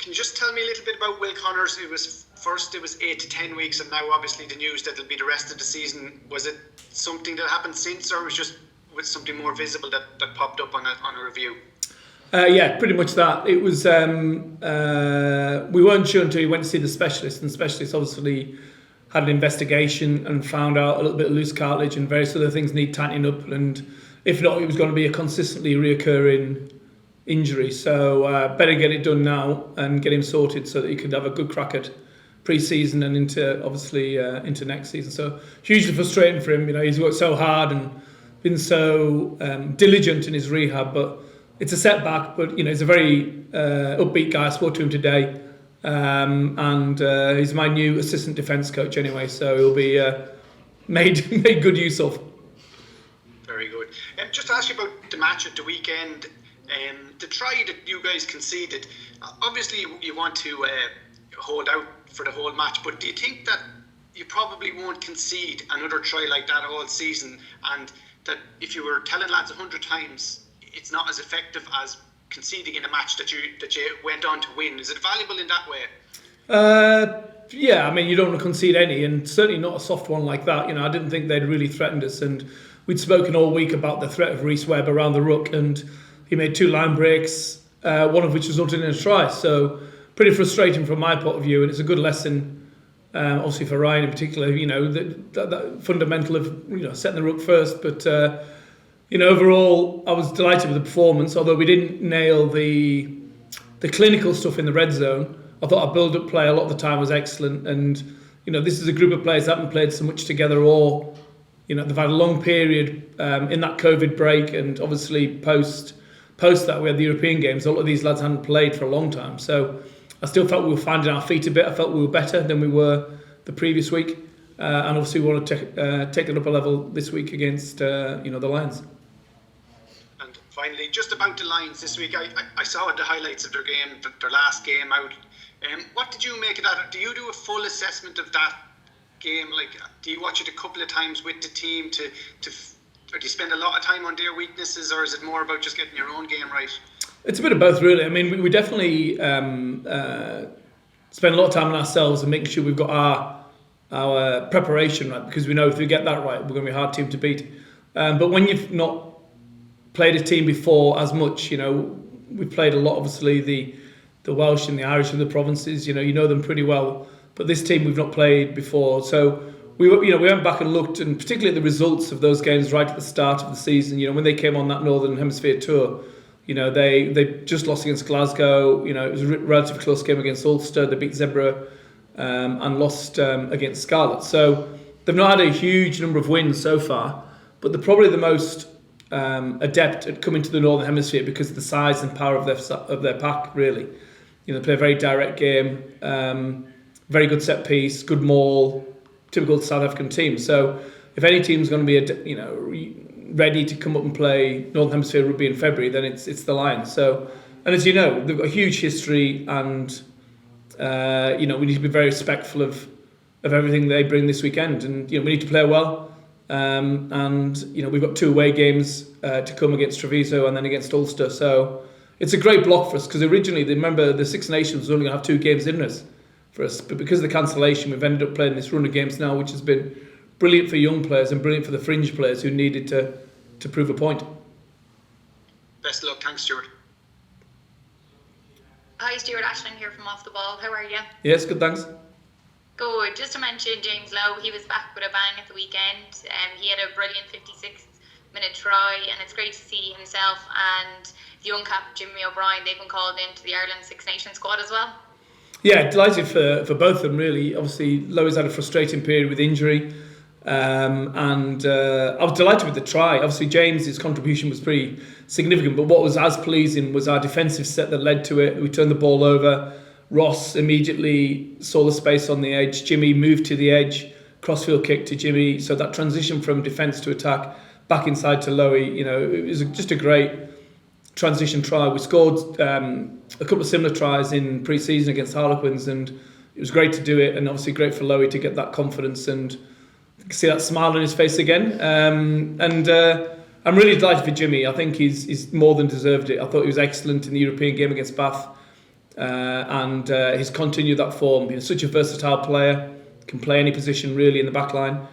Can you just tell me a little bit about Will Connors? It was 8 to 10 weeks, and now obviously the news that it'll be the rest of the season. Was it something that happened since, or was something more visible that popped up on a review? Yeah, pretty much that. It was. We weren't sure until we went to see the specialist, and the specialist obviously had an investigation and found out a little bit of loose cartilage and various other things need tightening up, and if not, it was going to be a consistently reoccurring injury. So better get it done now and get him sorted so that he could have a good crack at pre-season and into next season. So hugely frustrating for him. He's worked so hard and been so diligent in his rehab, but it's a setback. But he's a very upbeat guy. I spoke to him today, and he's my new assistant defence coach anyway. So he'll be made good use of. Very good. Just to ask you about the match at the weekend. The try that you guys conceded, obviously you want to hold out for the whole match, but do you think that you probably won't concede another try like that all season, and that if you were telling lads 100 times it's not as effective as conceding in a match that you went on to win? Is it valuable in that way? Yeah, I mean, you don't want to concede any, and certainly not a soft one like that. I didn't think they'd really threatened us, and we'd spoken all week about the threat of Rhys Webb around the ruck, and he made 2 line breaks, one of which resulted in a try. So pretty frustrating from my point of view, and it's a good lesson, obviously for Ryan in particular. That fundamental of setting the ruck first. But overall, I was delighted with the performance. Although we didn't nail the clinical stuff in the red zone, I thought our build-up play a lot of the time was excellent. And this is a group of players that haven't played so much together, or they've had a long period in that COVID break, and obviously post that we had the European games. A lot of these lads hadn't played for a long time, so I still felt we were finding our feet a bit. I felt we were better than we were the previous week, and obviously we want to take it up a level this week against the Lions. And finally, just about the Lions this week, I saw the highlights of their game, their last game out. What did you make of that? Do you do a full assessment of that game? Like, do you watch it a couple of times with the team or do you spend a lot of time on their weaknesses, or is it more about just getting your own game right? It's a bit of both, really. I mean, we definitely spend a lot of time on ourselves and making sure we've got our preparation right, because we know if we get that right, we're going to be a hard team to beat. But when you've not played a team before as much, we've played a lot, obviously, the Welsh and the Irish and the provinces, you know them pretty well. But this team we've not played before, so we went back and looked, and particularly at the results of those games right at the start of the season. When they came on that Northern Hemisphere tour, they just lost against Glasgow. It was a relatively close game against Ulster. They beat Zebra and lost against Scarlet. So they've not had a huge number of wins so far, but they're probably the most adept at coming to the Northern Hemisphere because of the size and power of their pack. Really, they play a very direct game, very good set piece, good maul. Typical South African team. So if any team's going to be ready to come up and play Northern Hemisphere rugby in February, then it's the Lions. So, and as you know, they've got a huge history, and we need to be very respectful of everything they bring this weekend, and we need to play well. And we've got 2 away games to come against Treviso and then against Ulster. So it's a great block for us, because originally, remember, the Six Nations was only going to have 2 games in us for us, but because of the cancellation, we've ended up playing this run of games now, which has been brilliant for young players and brilliant for the fringe players who needed to prove a point. Best of luck. Thanks, Stuart. Hi, Stuart. Ashling here from Off the Ball. How are you? Yes, good, thanks. Good. Just to mention James Lowe, he was back with a bang at the weekend. He had a brilliant 56-minute try, and it's great to see himself and the young cap Jimmy O'Brien. They've been called into the Ireland Six Nations squad as well. Yeah, delighted for both of them, really. Obviously, Lowe's had a frustrating period with injury, and I was delighted with the try. Obviously, James's contribution was pretty significant, but what was as pleasing was our defensive set that led to it. We turned the ball over. Ross immediately saw the space on the edge. Jimmy moved to the edge, crossfield kick to Jimmy. So that transition from defence to attack, back inside to Lowe, it was just a great transition try. We scored a couple of similar tries in pre-season against Harlequins, and it was great to do it, and obviously great for Lowe to get that confidence and see that smile on his face again. And I'm really delighted for Jimmy. I think he's more than deserved it. I thought he was excellent in the European game against Bath. and he's continued that form. He's such a versatile player, can play any position really in the back line.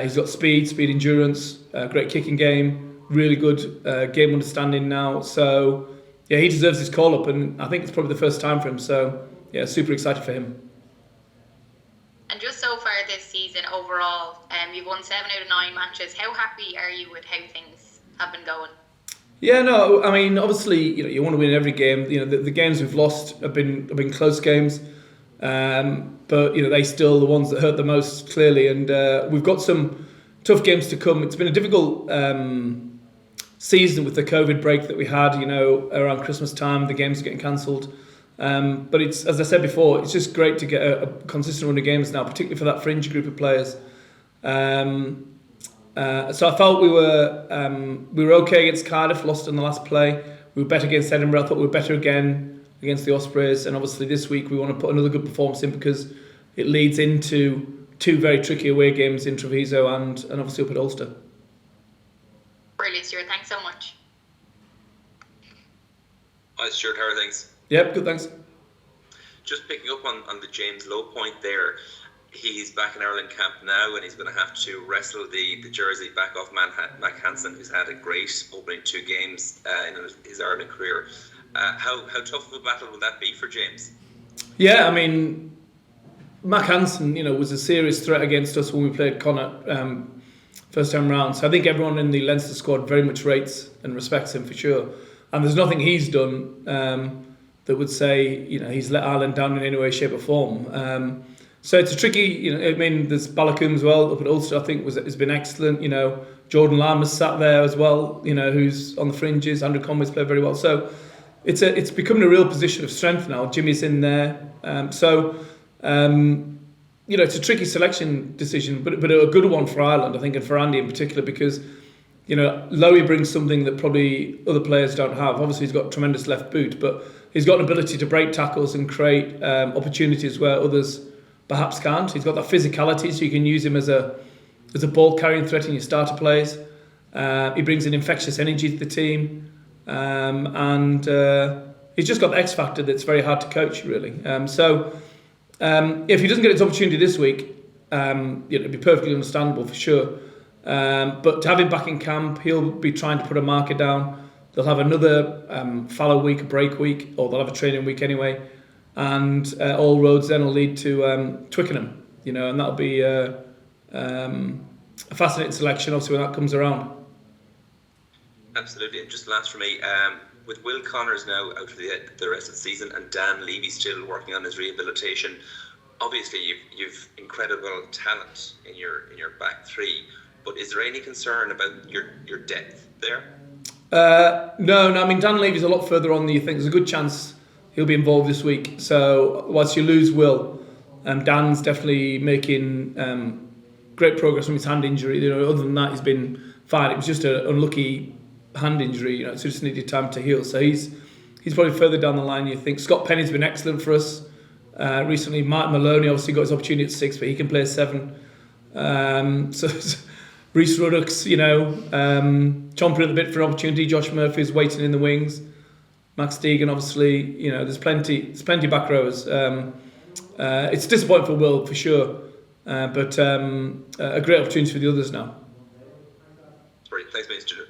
He's got speed endurance, great kicking game, really good game understanding now. So yeah, he deserves his call up, and I think it's probably the first time for him. So yeah, super excited for him. And just so far this season overall, you've won 7 out of 9 matches. How happy are you with how things have been going? Yeah, no, I mean, obviously, you want to win every game. The games we've lost have been close games, but they still the ones that hurt the most clearly. And we've got some tough games to come. It's been a difficult season with the COVID break that we had. Around Christmas time, the games are getting cancelled. But it's, as I said before, it's just great to get a consistent run of games now, particularly for that fringe group of players. So I felt we were okay against Cardiff, lost in the last play. We were better against Edinburgh. I thought we were better again against the Ospreys. And obviously this week we want to put another good performance in because it leads into 2 very tricky away games in Treviso and obviously up at Ulster. Brilliant, Stuart. Thanks so much. Hi, Stuart. How are things? Yep, good, thanks. Just picking up on the James Lowe point there. He's back in Ireland camp now, and he's going to have to wrestle the jersey back off Mac Hansen, who's had a great opening 2 games in his Ireland career. How tough of a battle will that be for James? Yeah, I mean, Mac Hansen, was a serious threat against us when we played Connacht first time round. So I think everyone in the Leinster squad very much rates and respects him for sure. And there's nothing he's done that would say he's let Ireland down in any way, shape or form. So it's a tricky, there's Balakoom as well up at Ulster. I think has been excellent. Jordan Lammers sat there as well. Who's on the fringes. Andrew Conway's played very well. So it's becoming a real position of strength now. Jimmy's in there. It's a tricky selection decision, but a good one for Ireland, I think, and for Andy in particular, because Lowy brings something that probably other players don't have. Obviously, he's got a tremendous left boot, but he's got an ability to break tackles and create opportunities where others perhaps can't. He's got that physicality, so you can use him as a ball carrying threat in your starter plays. He brings an infectious energy to the team, and he's just got the X factor that's very hard to coach, really. If he doesn't get his opportunity this week, it'd be perfectly understandable for sure. But to have him back in camp, he'll be trying to put a marker down. They'll have another fallow week, a break week, or they'll have a training week anyway. And all roads then will lead to Twickenham, and that'll be a fascinating selection, obviously, when that comes around. Absolutely. And just last for me, with Will Connors now out for the rest of the season and Dan Levy still working on his rehabilitation, obviously you've incredible talent in your back 3. But is there any concern about your depth there? No. I mean, Dan Levy's a lot further on than you think. There's a good chance he'll be involved this week. So whilst you lose Will, Dan's definitely making great progress from his hand injury. Other than that, he's been fine. It was just an unlucky hand injury. So just needed time to heal. So he's probably further down the line. You think Scott Penny's been excellent for us recently. Mark Maloney obviously got his opportunity at 6, but he can play 7. So Rhys Ruddock's, chomping at the bit for an opportunity. Josh Murphy's waiting in the wings. Max Deegan, obviously, there's plenty back rowers. It's disappointing for Will for sure, but a great opportunity for the others now. Great, thanks, Mr. Stuart.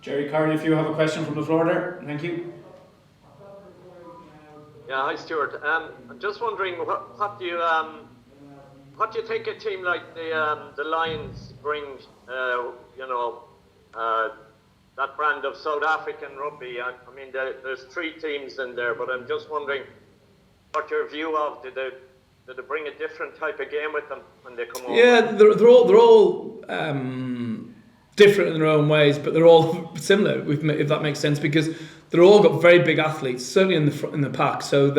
Jerry Carney, if you have a question from the floor there, thank you. Yeah, hi Stuart. I'm just wondering, what do you think a team like the Lions bring? That brand of South African rugby. I mean, there's 3 teams in there, but I'm just wondering what your view of. Did they bring a different type of game with them when they come over? Yeah, they're all different in their own ways, but they're all similar, if that makes sense, because they're all got very big athletes, certainly in the pack. So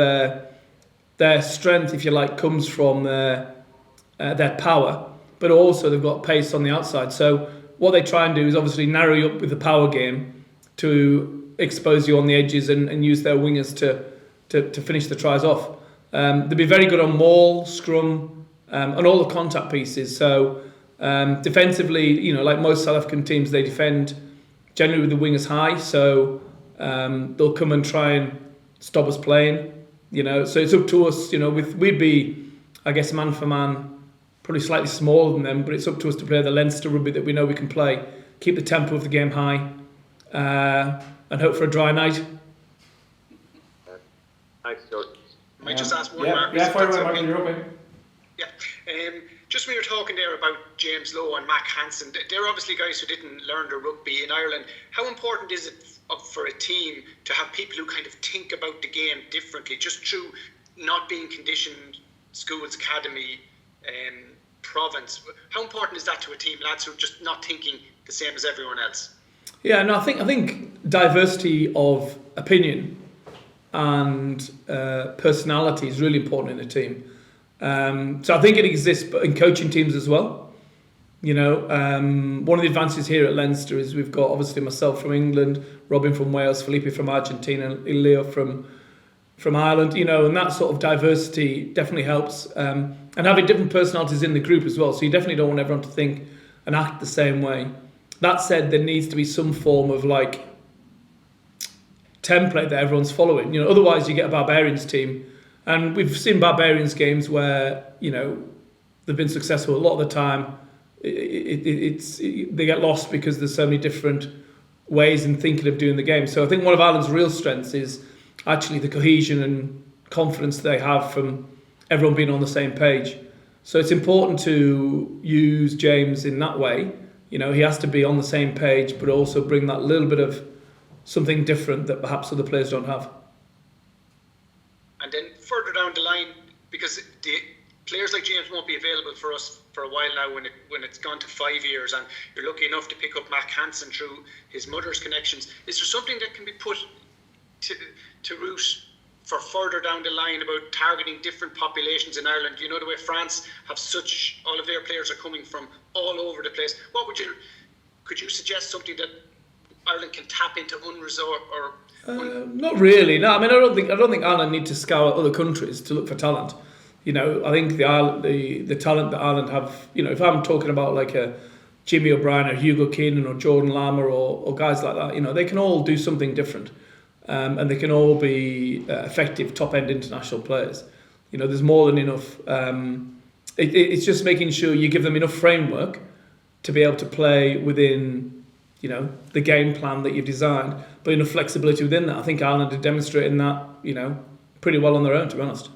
their strength, if you like, comes from their power, but also they've got pace on the outside. So what they try and do is obviously narrow you up with the power game to expose you on the edges and use their wingers to finish the tries off. They'll be very good on maul, scrum, and all the contact pieces. So defensively, like most South African teams, they defend generally with the wingers high. So they'll come and try and stop us playing. You know, so it's up to us. You know, we'd be, I guess, man for man, probably slightly smaller than them, but it's up to us to play the Leinster Rugby that we know we can play, keep the tempo of the game high, and hope for a dry night. Thanks, Stuart. I might just ask one, Yeah, Marcus. yeah, if fire that's away, okay. Michael, you're okay. Yeah. Just when you're talking there about James Lowe and Mac Hansen, they're obviously guys who didn't learn the rugby in Ireland. How important is it for a team to have people who kind of think about the game differently, just through not being conditioned, schools, academy, province? How important is that to a team, lads who are just not thinking the same as everyone else? Yeah, no, I think diversity of opinion and personality is really important in a team. So I think it exists in coaching teams as well. You know, one of the advantages here at Leinster is we've got obviously myself from England, Robin from Wales, Felipe from Argentina, Leo from Ireland. You know, and that sort of diversity definitely helps. And having different personalities in the group as well. So you definitely don't want everyone to think and act the same way. That said, there needs to be some form of like template that everyone's following. You know, otherwise you get a Barbarians team, and we've seen Barbarians games where, you know, they've been successful a lot of the time. They get lost because there's so many different ways in thinking of doing the game. So I think one of Ireland's real strengths is actually the cohesion and confidence they have from everyone being on the same page. So it's important to use James in that way. You know, he has to be on the same page, but also bring that little bit of something different that perhaps other players don't have. And then further down the line, because the players like James won't be available for us for a while now when it's gone to 5 years, and you're lucky enough to pick up Mac Hansen through his mother's connections. Is there something that can be put to root for further down the line about targeting different populations in Ireland? You know, the way France have all of their players are coming from all over the place. Could you suggest something that Ireland can tap into not really. No, I mean, I don't think Ireland need to scour other countries to look for talent. You know, I think the talent that Ireland have. You know, if I'm talking about like a Jimmy O'Brien or Hugo Keenan or Jordan Lama or guys like that, you know, they can all do something different, and they can all be effective top-end international players. You know, there's more than enough. It's just making sure you give them enough framework to be able to play within, you know, the game plan that you've designed, but enough flexibility within that. I think Ireland are demonstrating that, you know, pretty well on their own, to be honest.